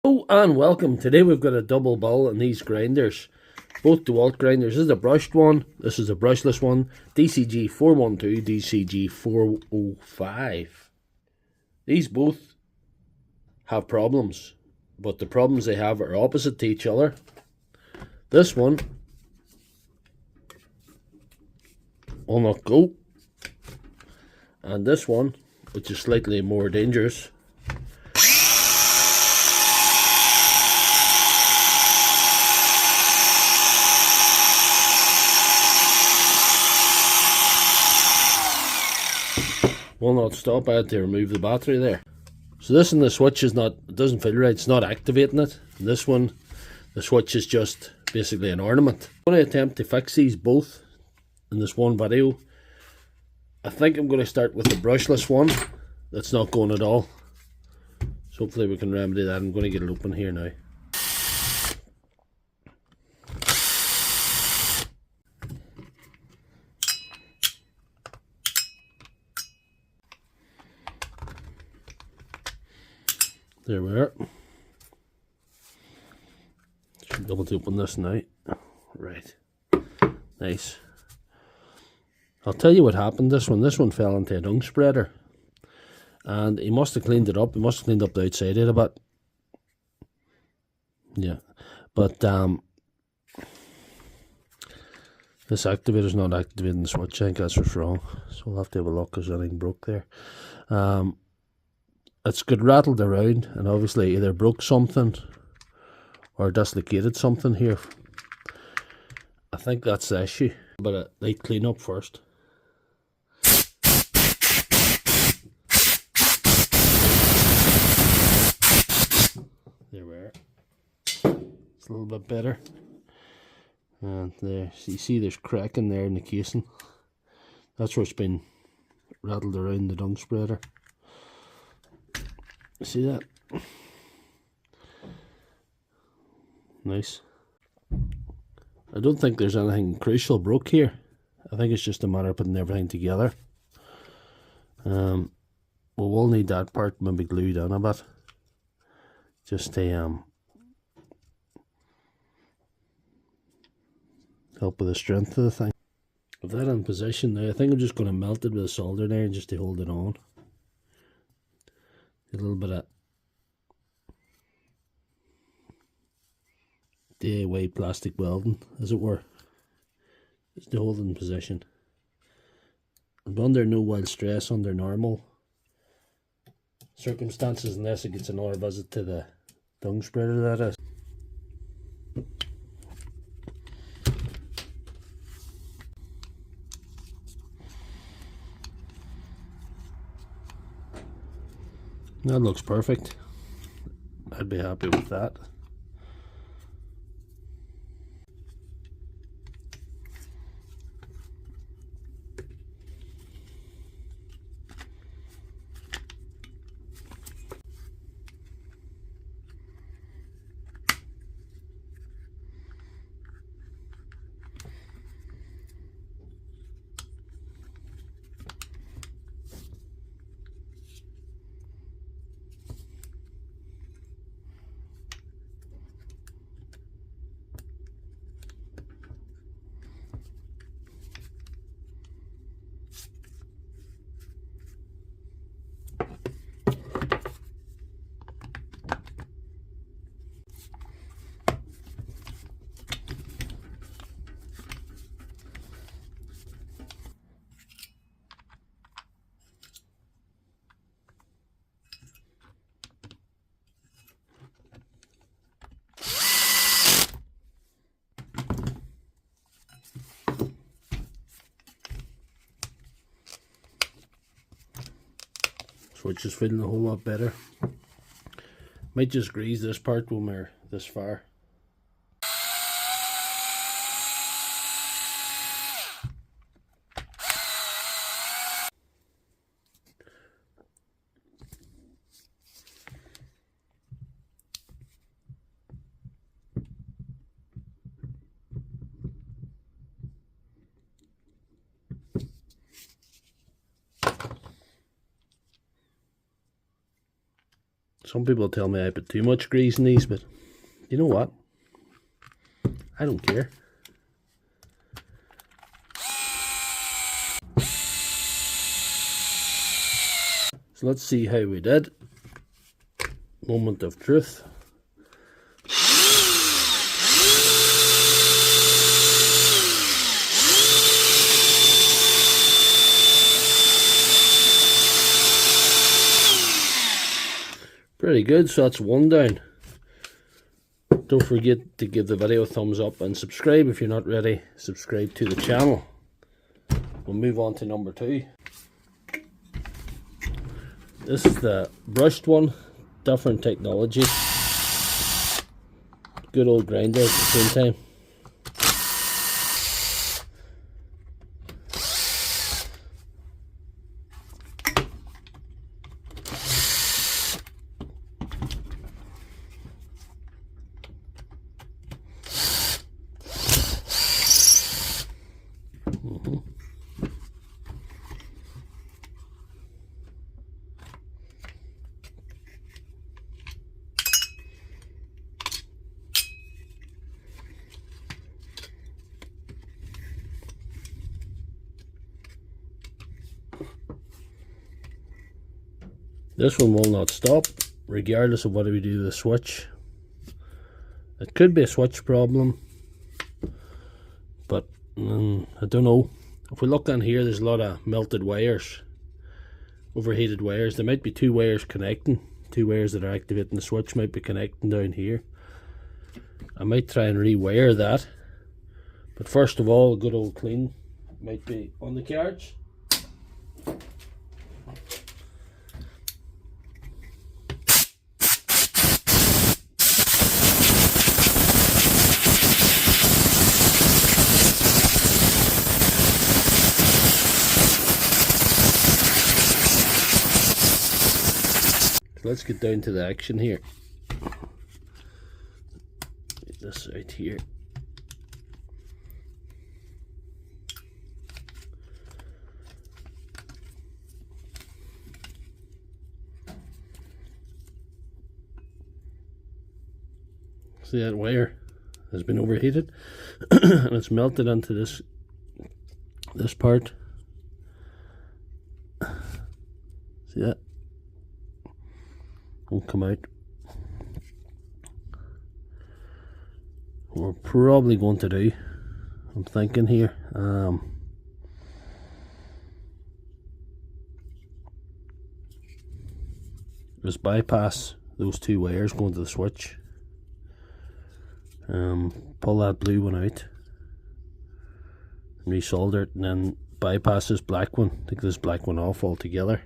Hello and welcome. Today we've got a double bill in these grinders, both Dewalt grinders. This is a brushed one, this is a brushless one, DCG412, DCG405. These both have problems, but the problems they have are opposite to each other. This one will not go, and this one, which is slightly more dangerous, will not stop. I had to remove the battery there. So this one, the switch is not, it doesn't feel right, it's not activating it. And this one, the switch is just basically an ornament. I'm going to attempt to fix these both in this one video. I think I'm going to start with the brushless one that's not going at all. So hopefully we can remedy that. I'm going to get it open here now. There we are. Should be able to open this now. Right. Nice. I'll tell you what happened. This one fell into a dung spreader. And he must have cleaned it up. He must have cleaned up the outside of it a bit. Yeah. But this activator's not activating the switch. I think that's what's wrong. So we'll have to have a look because anything broke there. It's got rattled around and obviously either broke something or dislocated something here. I think that's the issue. But a light clean up first. There we are. It's a little bit better. And there, so you see there's cracking there in the casing. That's where it's been rattled around the dung spreader. See that? Nice. I don't think there's anything crucial broke here. I think it's just a matter of putting everything together. We'll need that part maybe glued on a bit, just to help with the strength of the thing. With that in position now, I think I'm just going to melt it with a soldering iron just to hold it on. A little bit of DIY plastic welding, as it were, just to hold it in position. And under no wild stress, under normal circumstances, unless it gets another visit to the dung spreader, that is. That looks perfect. I'd be happy with that. Switch is feeling a whole lot better. Might just grease this part when we're this far. Some people tell me I put too much grease in these, but you know what? I don't care. So let's see how we did. Moment of truth. Pretty good, so that's one down. Don't forget to give the video a thumbs up and subscribe if you're not ready. Subscribe to the channel. We'll move on to number 2. This is the brushed one, different technology. Good old grinder at the same time. This one will not stop, regardless of what we do to the switch. It could be a switch problem, but I don't know. If we look on here, there's a lot of melted wires, overheated wires. There might be 2 wires connecting, 2 wires that are activating the switch might be connecting down here. I might try and rewire that, but first of all, a good old clean might be on the cards. Let's get down to the action here. Get this out here. See, that wire has been overheated and it's melted onto this part. See that? Won't come out. What we're probably going to do, I'm thinking here, just bypass those 2 wires going to the switch. Pull that blue one out and resolder it, and then bypass this black one. Take this black one off altogether.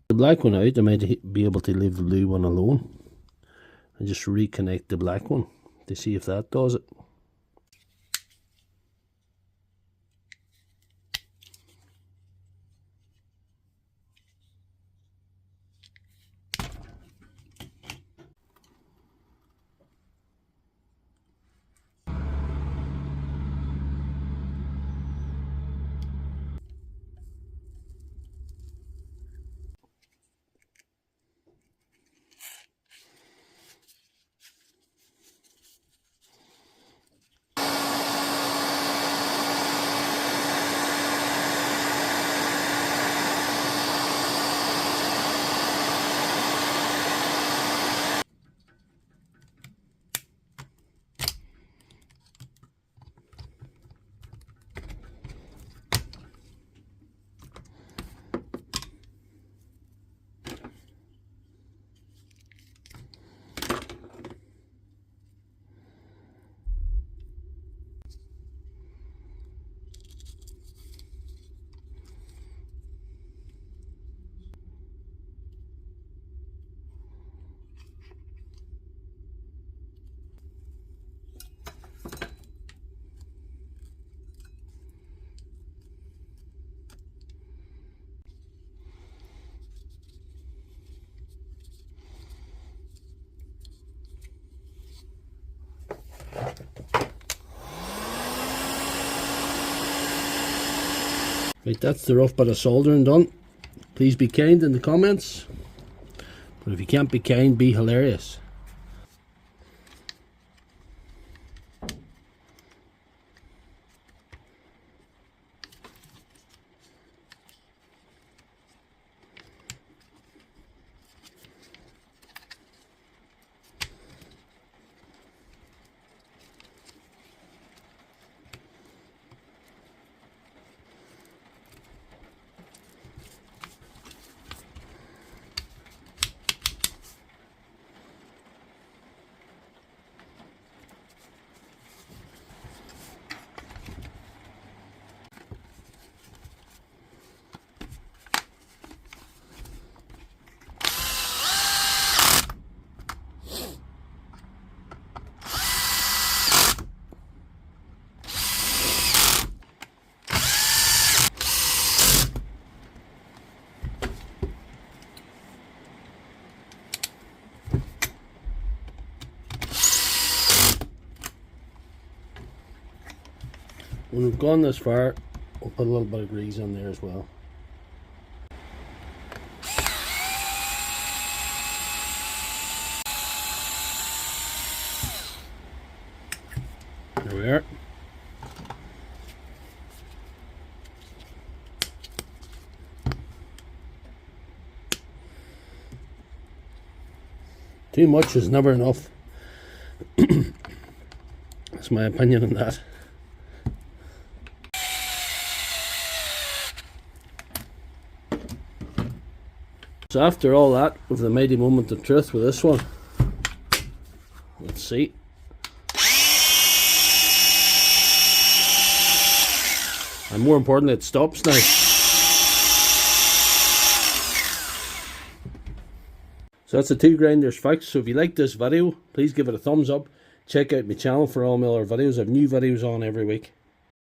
The black one out, I might be able to leave the blue one alone and just reconnect the black one to see if that does it. Right, that's the rough bit of soldering done. Please be kind in the comments. But if you can't be kind, be hilarious. When we've gone this far, we'll put a little bit of grease on there as well. There we are. Too much is never enough. That's my opinion on that. So after all that, with the mighty moment of truth with this one, let's see. And more importantly, it stops now. So that's the two grinders fixed. So if you like this video, please give it a thumbs up. Check out my channel for all my other videos. I have new videos on every week.